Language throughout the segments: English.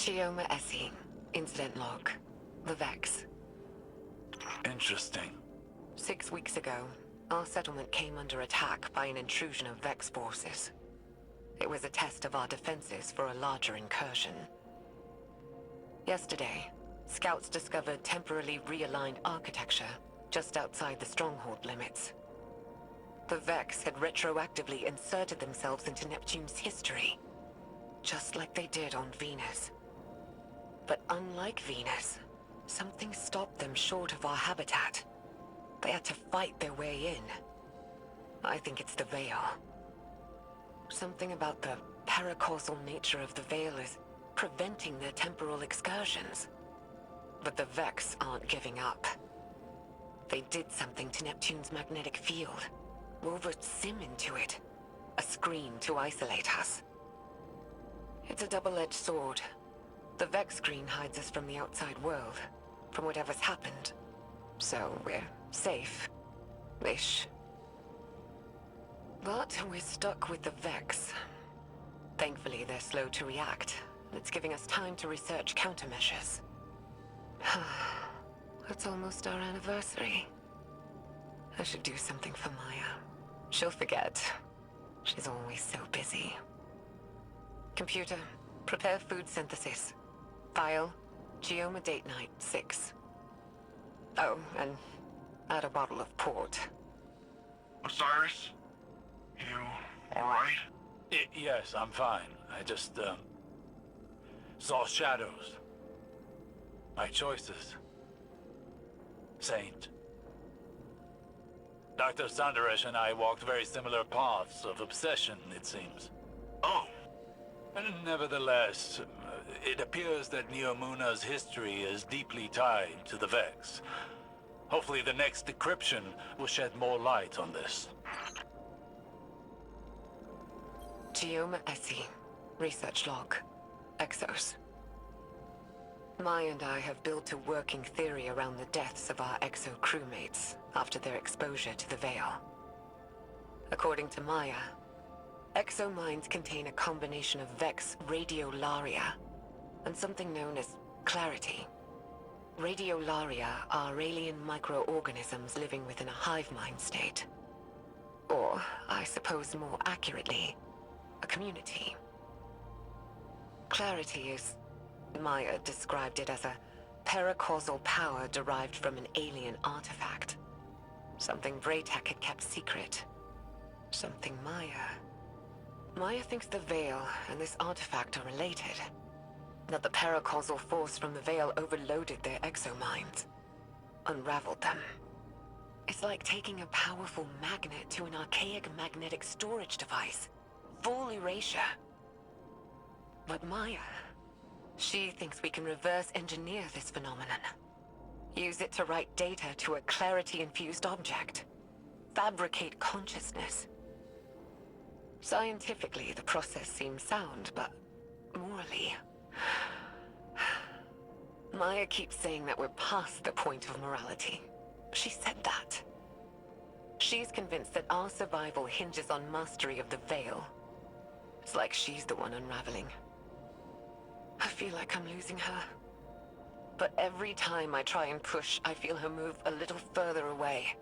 Chioma Essie. Incident log. The Vex. Interesting. 6 weeks ago, our settlement came under attack by an intrusion of Vex forces. It was a test of our defenses for a larger incursion. Yesterday, scouts discovered temporarily realigned architecture just outside the stronghold limits. The Vex had retroactively inserted themselves into Neptune's history, just like they did on Venus. But unlike Venus, something stopped them short of our habitat. They had to fight their way in. I think it's the Veil. Something about the paracausal nature of the Veil is preventing their temporal excursions. But the Vex aren't giving up. They did something to Neptune's magnetic field. Wove a sim into it. A screen to isolate us. It's a double-edged sword. The Vex screen hides us from the outside world, from whatever's happened. So we're safe. Ish. But we're stuck with the Vex. Thankfully, they're slow to react. It's giving us time to research countermeasures. It's almost our anniversary. I should do something for Maya. She'll forget. She's always so busy. Computer, prepare food synthesis. File, Chioma date night 6. Oh, and add a bottle of port. Osiris? You alright? Yes, I'm fine. I just, saw shadows. My choices. Saint. Dr. Sandaresh and I walked very similar paths of obsession, it seems. Oh. Nevertheless, it appears that Neomuna's history is deeply tied to the Vex. Hopefully the next decryption will shed more light on this. Chioma Essie. Research log. Exos. Maya and I have built a working theory around the deaths of our Exo crewmates after their exposure to the Veil. According to Maya, Exo minds contain a combination of Vex radiolaria and something known as clarity. Radiolaria are alien microorganisms living within a hive mind state. Or, I suppose more accurately, a community. Clarity is, Maya described it as a paracausal power derived from an alien artifact. Something Braytech had kept secret. Something Maya thinks the Veil and this artifact are related. That the paracausal force from the Veil overloaded their exominds. Unraveled them. It's like taking a powerful magnet to an archaic magnetic storage device. Full erasure. But Maya, she thinks we can reverse engineer this phenomenon. Use it to write data to a clarity-infused object. Fabricate consciousness. Scientifically, the process seems sound, but morally... Maya keeps saying that we're past the point of morality. She said that. She's convinced that our survival hinges on mastery of the Veil. It's like she's the one unraveling. I feel like I'm losing her. But every time I try and push, I feel her move a little further away.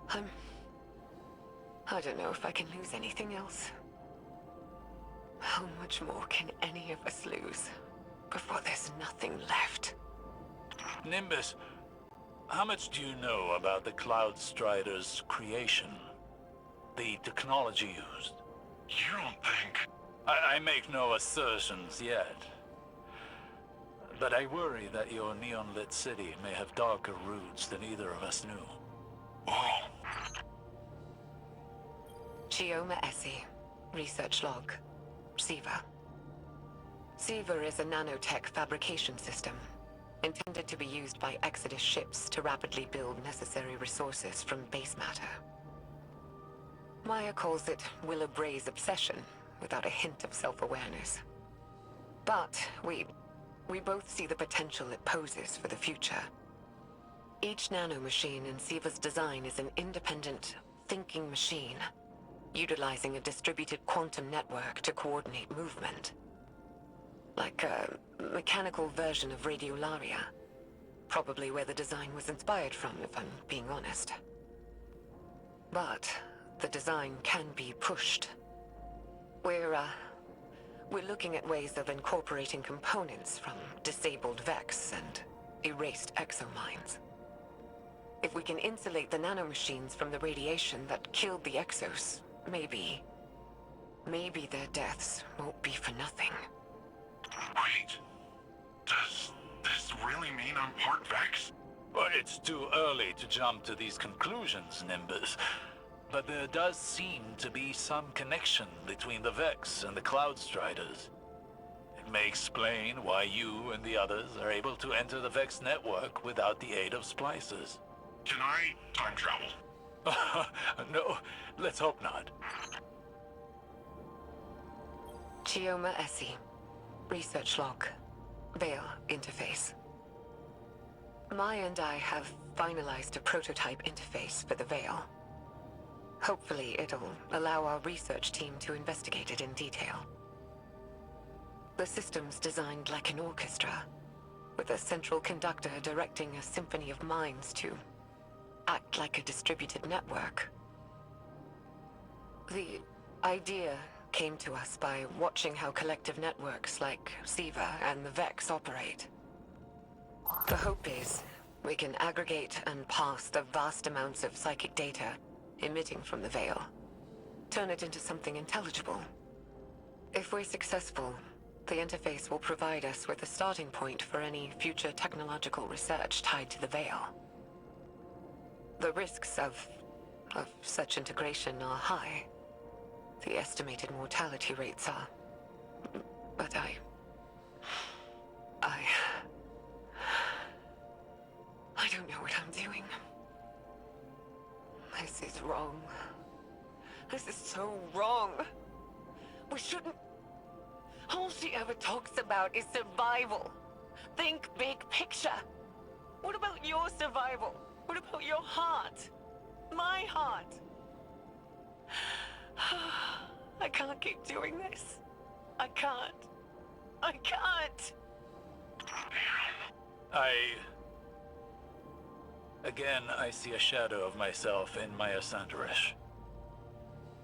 I don't know if I can lose anything else. How much more can any of us lose before there's nothing left? Nimbus, how much do you know about the Cloud Strider's creation? The technology used? You don't think... I make no assertions yet. But I worry that your neon-lit city may have darker roots than either of us knew. Oh. Chioma Essie. Research log. SIVA. SIVA is a nanotech fabrication system, intended to be used by Exodus ships to rapidly build necessary resources from base matter. Maya calls it Willa Bray's obsession, without a hint of self-awareness. But we both see the potential it poses for the future. Each nanomachine in SIVA's design is an independent, thinking machine, utilizing a distributed quantum network to coordinate movement. like a mechanical version of Radiolaria. Probably where the design was inspired from, if I'm being honest. But the design can be pushed. We're looking at ways of incorporating components from disabled Vex and erased exomines. If we can insulate the nanomachines from the radiation that killed the Exos, maybe their deaths won't be for nothing. Wait. Does this really mean I'm part Vex? But it's too early to jump to these conclusions, Nimbus. But there does seem to be some connection between the Vex and the Cloud Striders. It may explain why you and the others are able to enter the Vex network without the aid of splicers. Can I time travel? No, let's hope not. Chioma Essie. Research log. Veil interface. Maya and I have finalized a prototype interface for the Veil. Hopefully it'll allow our research team to investigate it in detail. The system's designed like an orchestra, with a central conductor directing a symphony of minds to act like a distributed network. The idea came to us by watching how collective networks like SIVA and the Vex operate. The hope is we can aggregate and parse the vast amounts of psychic data emitting from the Veil, turn it into something intelligible. If we're successful, the interface will provide us with a starting point for any future technological research tied to the Veil. The risks of such integration are high. The estimated mortality rates are... But I don't know what I'm doing. This is wrong. This is so wrong. We shouldn't... All she ever talks about is survival. Think big picture. What about your survival? What about your heart? My heart? I can't keep doing this. I can't. Again, I see a shadow of myself in Maya Sandarish.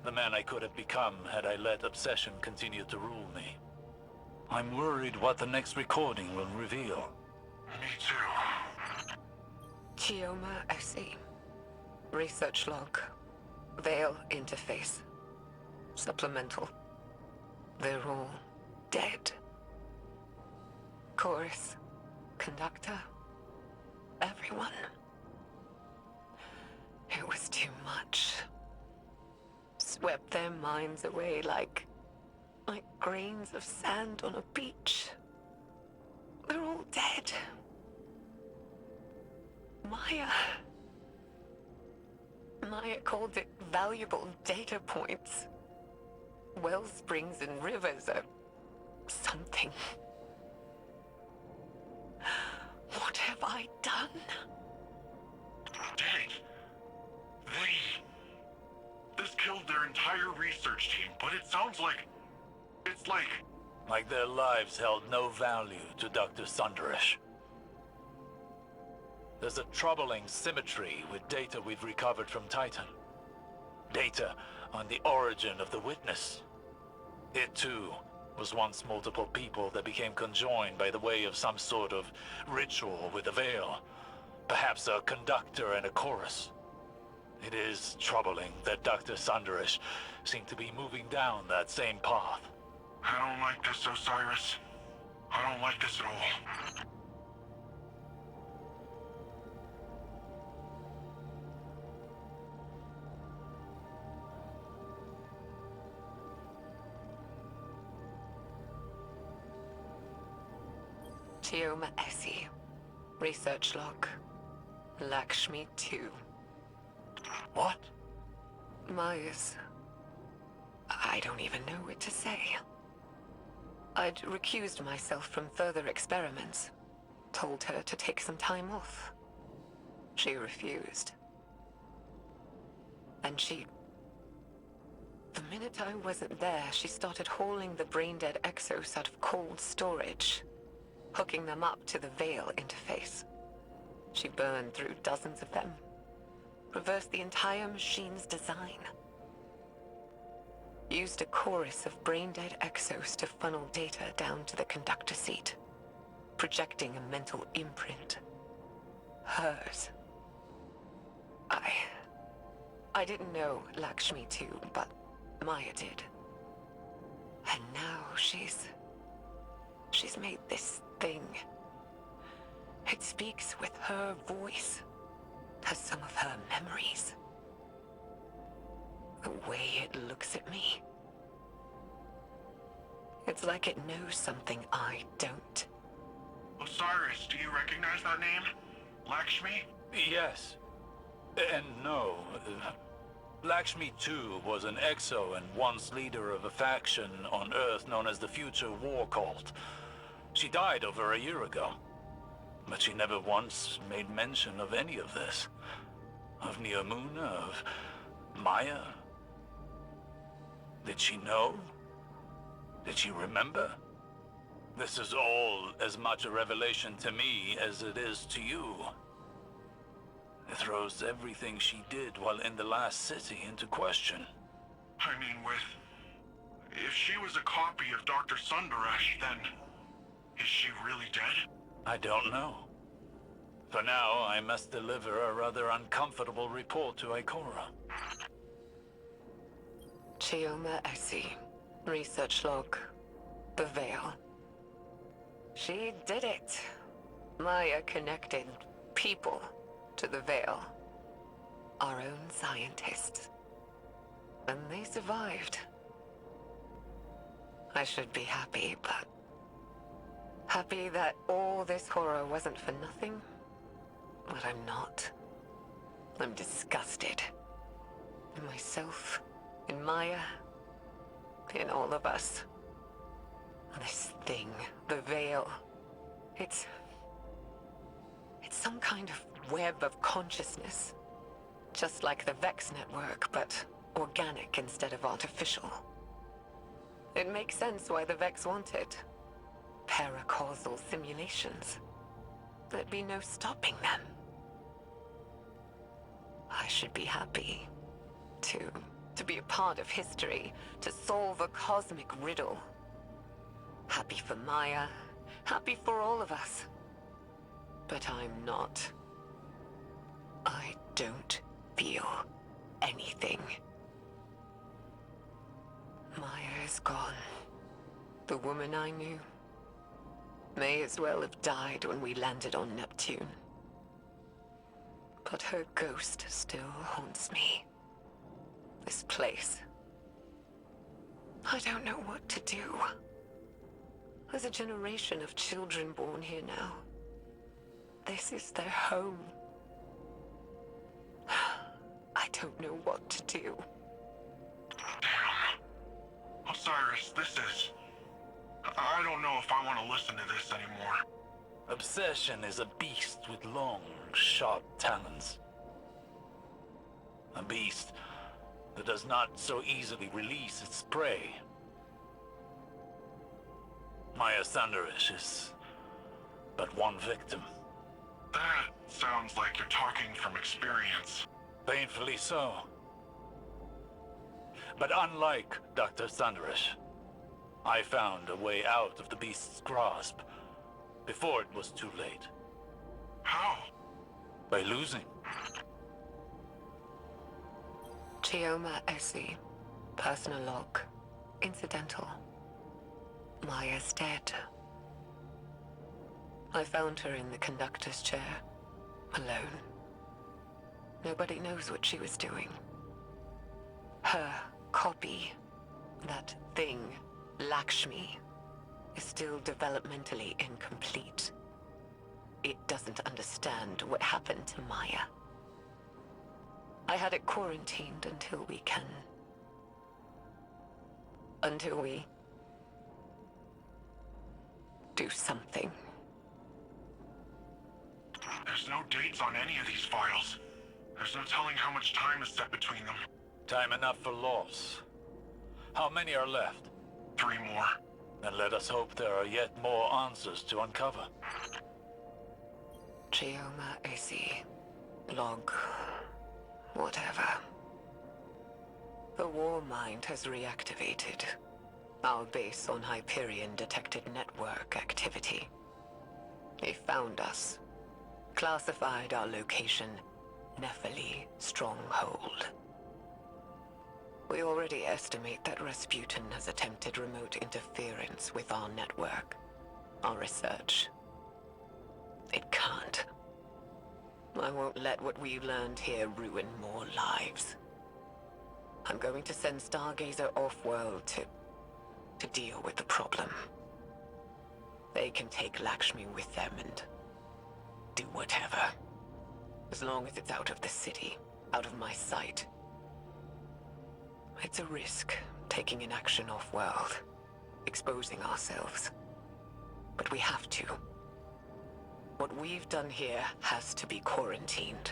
The man I could have become had I let obsession continue to rule me. I'm worried what the next recording will reveal. Me too. Chioma Essie. Research log. Veil interface. Supplemental. They're all dead. Chorus. Conductor. Everyone. It was too much. Swept their minds away like grains of sand on a beach. They're all dead. Maya called it valuable data points. Well springs and rivers are something. What have I done? Dang it. This killed their entire research team, but it sounds like... It's like their lives held no value to Dr. Sandarish. There's a troubling symmetry with data we've recovered from Titan. Data on the origin of the Witness. It too was once multiple people that became conjoined by the way of some sort of ritual with a veil. Perhaps a conductor and a chorus. It is troubling that Dr. Sandarish seemed to be moving down that same path. I don't like this, Osiris. I don't like this at all. Chioma Essie. Research log. Lakshmi 2. What? Maya's... I don't even know what to say. I'd recused myself from further experiments. Told her to take some time off. She refused. And the minute I wasn't there, she started hauling the brain-dead Exos out of cold storage, hooking them up to the Veil interface. She burned through dozens of them, reversed the entire machine's design. Used a chorus of brain-dead Exos to funnel data down to the conductor seat, projecting a mental imprint. Hers. I didn't know Lakshmi too, but Maya did. And now she's made this thing. It speaks with her voice, has some of her memories. The way it looks at me. It's like it knows something I don't. Osiris, do you recognize that name? Lakshmi? Yes. And no. Lakshmi too was an exo and once leader of a faction on Earth known as the Future War Cult. She died over a year ago. But she never once made mention of any of this. Of Neomuna, of Maya. Did she know? Did she remember? This is all as much a revelation to me as it is to you. It throws everything she did while in the last city into question. I mean, if she was a copy of Dr. Sundaresh, then is she really dead? I don't know. For now, I must deliver a rather uncomfortable report to Ikora. Chioma Essie. Research log. The Veil. She did it. Maya connected people to the Veil. Our own scientists. And they survived. I should be happy, but... happy that all this horror wasn't for nothing? But I'm not. I'm disgusted. In myself, in Maya, in all of us. This thing, the Veil, it's some kind of web of consciousness. Just like the Vex network, but organic instead of artificial. It makes sense why the Vex want it. Paracausal simulations. There'd be no stopping them. I should be happy to be a part of history, to solve a cosmic riddle. Happy for Maya, happy for all of us. But I'm not. I don't feel anything. Maya is gone. The woman I knew may as well have died when we landed on Neptune. But her ghost still haunts me. This place. I don't know what to do. There's a generation of children born here now. This is their home. I don't know what to do. Damn. Osiris, this is... I don't know if I want to listen to this anymore. Obsession is a beast with long, sharp talons. A beast that does not so easily release its prey. Maya Sundaresh is but one victim. That sounds like you're talking from experience. Painfully so. But unlike Dr. Sundaresh, I found a way out of the beast's grasp before it was too late. How? By losing. Chioma Essie. Personal log. Incidental. Maya's dead. I found her in the conductor's chair. Alone. Nobody knows what she was doing. Her copy, that thing, Lakshmi, is still developmentally incomplete. It doesn't understand what happened to Maya. I had it quarantined until we do something. There's no dates on any of these files. There's no telling how much time is set between them. Time enough for loss. How many are left? 3 more. And let us hope there are yet more answers to uncover. Geoma AC. Log. Whatever. The war mind has reactivated. Our base on Hyperion detected network activity. They found us. Classified our location, Nephili Stronghold. We already estimate that Rasputin has attempted remote interference with our network, our research. It can't. I won't let what we've learned here ruin more lives. I'm going to send Stargazer off-world to deal with the problem. They can take Lakshmi with them and do whatever. As long as it's out of the city, out of my sight. It's a risk, taking an action off-world, exposing ourselves. But we have to. What we've done here has to be quarantined.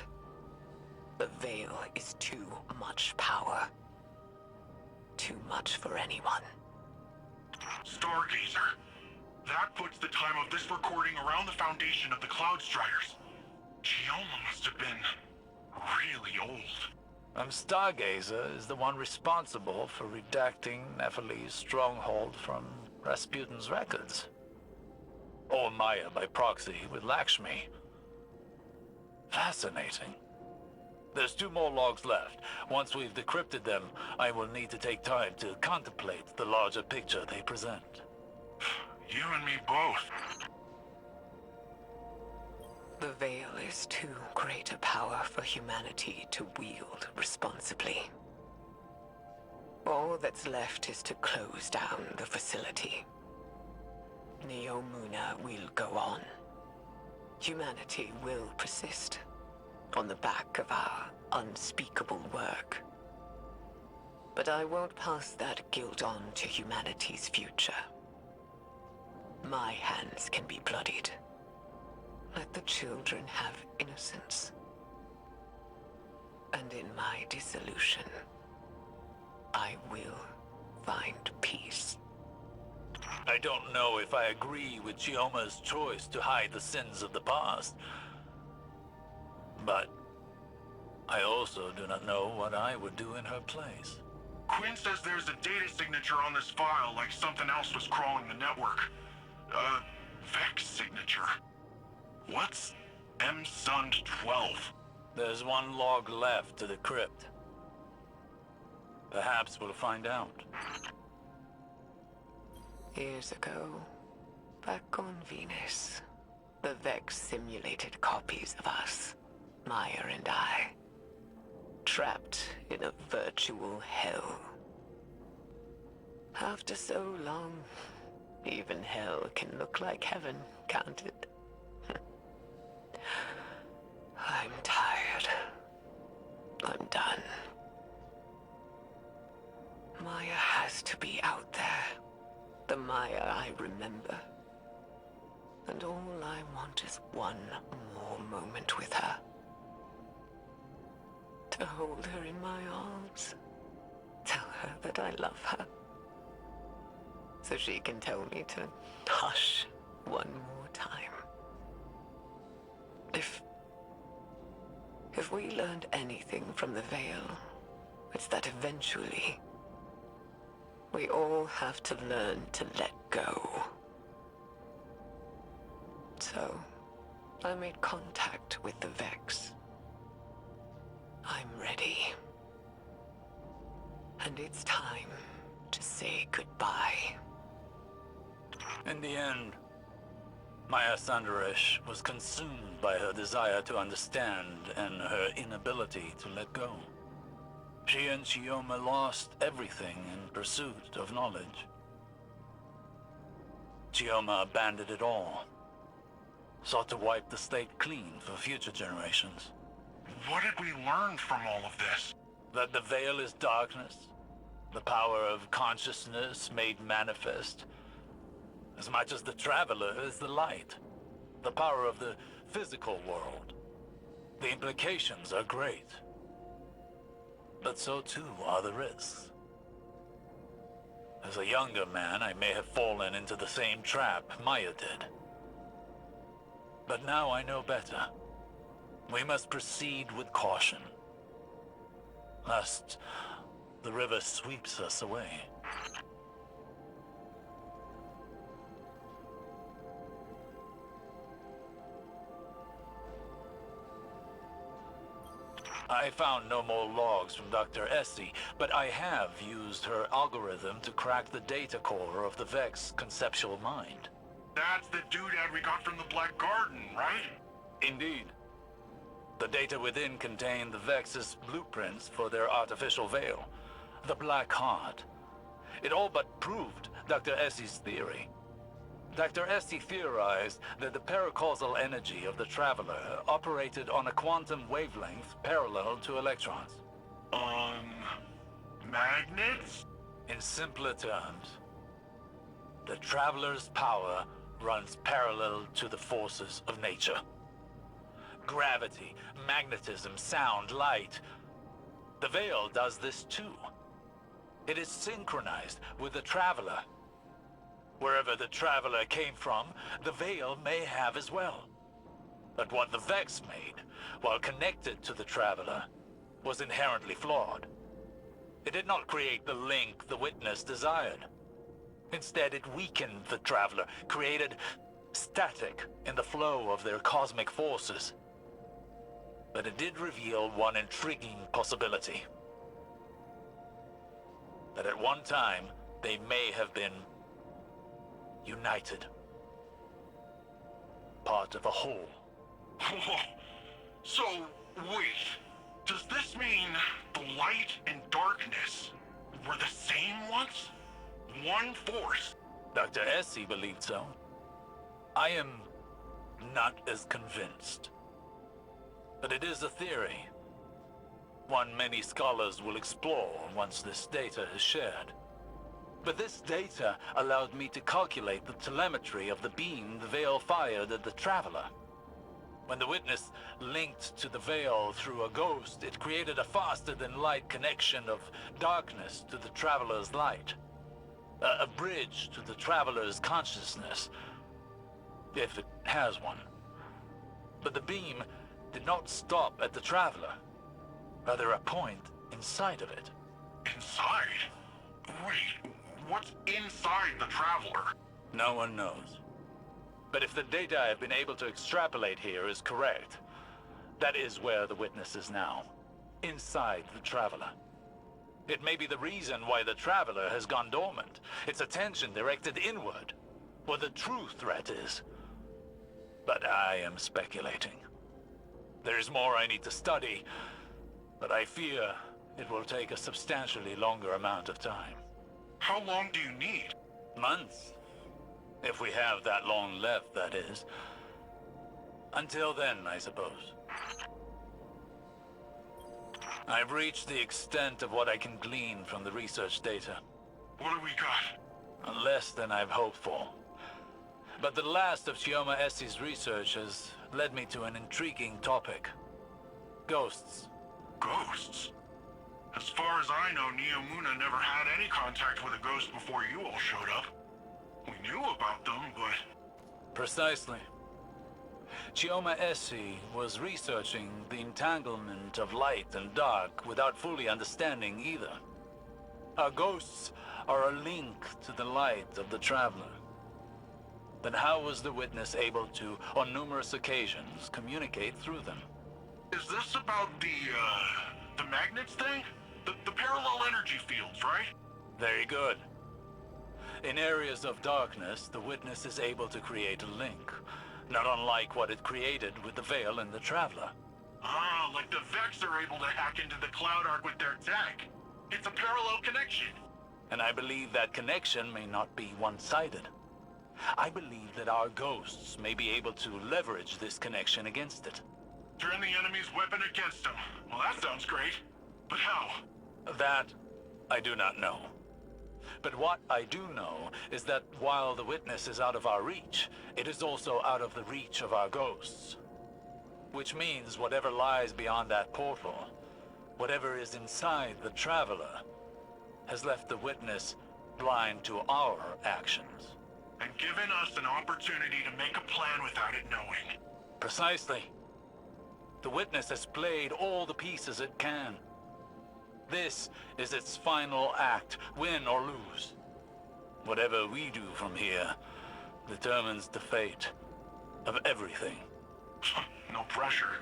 The Veil is too much power. Too much for anyone. Stargazer. That puts the time of this recording around the foundation of the Cloud Striders. Geoma must have been really old. Stargazer is the one responsible for redacting Nephili's stronghold from Rasputin's records. Or Maya by proxy with Lakshmi. Fascinating. There's 2 more logs left. Once we've decrypted them, I will need to take time to contemplate the larger picture they present. You and me both. The Veil is too great a power for humanity to wield responsibly. All that's left is to close down the facility. Neomuna will go on. Humanity will persist, on the back of our unspeakable work. But I won't pass that guilt on to humanity's future. My hands can be bloodied. Let the children have innocence. And in my dissolution, I will find peace. I don't know if I agree with Geoma's choice to hide the sins of the past. But I also do not know what I would do in her place. Quinn says there's a data signature on this file, like something else was crawling the network. Vex signature. What's MSUND 12? There's 1 log left to decrypt. Perhaps we'll find out. Years ago, back on Venus, the Vex simulated copies of us, Maya and I, trapped in a virtual hell. After so long, even hell can look like heaven, can't it? I'm tired. I'm done. Maya has to be out there. The Maya I remember. And all I want is one more moment with her. To hold her in my arms. Tell her that I love her. So she can tell me to hush one more time. If we learned anything from the Veil, it's that eventually we all have to learn to let go. So, I made contact with the Vex. I'm ready. And it's time to say goodbye. In the end, Maya Sandaresh was consumed by her desire to understand and her inability to let go. She and Geoma lost everything in pursuit of knowledge. Geoma abandoned it all, sought to wipe the slate clean for future generations. What did we learn from all of this? That the Veil is darkness, the power of consciousness made manifest, as much as the Traveler is the light, the power of the physical world. The implications are great, but so too are the risks. As a younger man, I may have fallen into the same trap Maya did. But now I know better. We must proceed with caution, lest the river sweeps us away. I found no more logs from Dr. Essie, but I have used her algorithm to crack the data core of the Vex conceptual mind. That's the doodad we got from the Black Garden, right? Indeed. The data within contained the Vex's blueprints for their artificial veil, the Black Heart. It all but proved Dr. Essie's theory. Dr. Essie theorized that the paracausal energy of the Traveler operated on a quantum wavelength parallel to electrons. Magnets? In simpler terms, the Traveler's power runs parallel to the forces of nature. Gravity, magnetism, sound, light. The Veil does this too. It is synchronized with the Traveler. Wherever the Traveler came from, the Veil may have as well. But what the Vex made, while connected to the Traveler, was inherently flawed. It did not create the link the Witness desired. Instead, it weakened the Traveler, created static in the flow of their cosmic forces. But it did reveal one intriguing possibility. That at one time, they may have been united. Part of a whole. So, wait. Does this mean the light and darkness were the same once? One force? Dr. Essie believed so. I am not as convinced. But it is a theory. One many scholars will explore once this data is shared. But this data allowed me to calculate the telemetry of the beam the Veil fired at the Traveler. When the Witness linked to the Veil through a ghost, it created a faster-than-light connection of darkness to the Traveler's light. A bridge to the Traveler's consciousness, if it has one. But the beam did not stop at the Traveler, rather a point inside of it. Inside? Wait, what's inside the Traveler? No one knows. But if the data I have been able to extrapolate here is correct, that is where the Witness is now. Inside the Traveler. It may be the reason why the Traveler has gone dormant, its attention directed inward, where the true threat is. But I am speculating. There is more I need to study, but I fear it will take a substantially longer amount of time. How long do you need? Months. If we have that long left, that is. Until then, I suppose. I've reached the extent of what I can glean from the research data. What do we got? Less than I've hoped for. But the last of Chioma Essie's research has led me to an intriguing topic. Ghosts. Ghosts? As far as I know, Neomuna never had any contact with a ghost before you all showed up. We knew about them, but... Precisely. Chioma Essie was researching the entanglement of light and dark without fully understanding either. Our ghosts are a link to the light of the Traveler. Then how was the Witness able to, on numerous occasions, communicate through them? Is this about the magnets thing? The parallel energy fields, right? Very good. In areas of darkness, the Witness is able to create a link, not unlike what it created with the Veil and the Traveler. Ah, like the Vex are able to hack into the Cloud Arc with their tech. It's a parallel connection. And I believe that connection may not be one-sided. I believe that our ghosts may be able to leverage this connection against it. Turn the enemy's weapon against them. Well, that sounds great. But how? That I do not know. But what I do know is that while the Witness is out of our reach, it is also out of the reach of our ghosts. Which means whatever lies beyond that portal, whatever is inside the Traveler, has left the Witness blind to our actions. And given us an opportunity to make a plan without it knowing. Precisely. The Witness has played all the pieces it can. This is its final act, win or lose. Whatever we do from here determines the fate of everything. No pressure.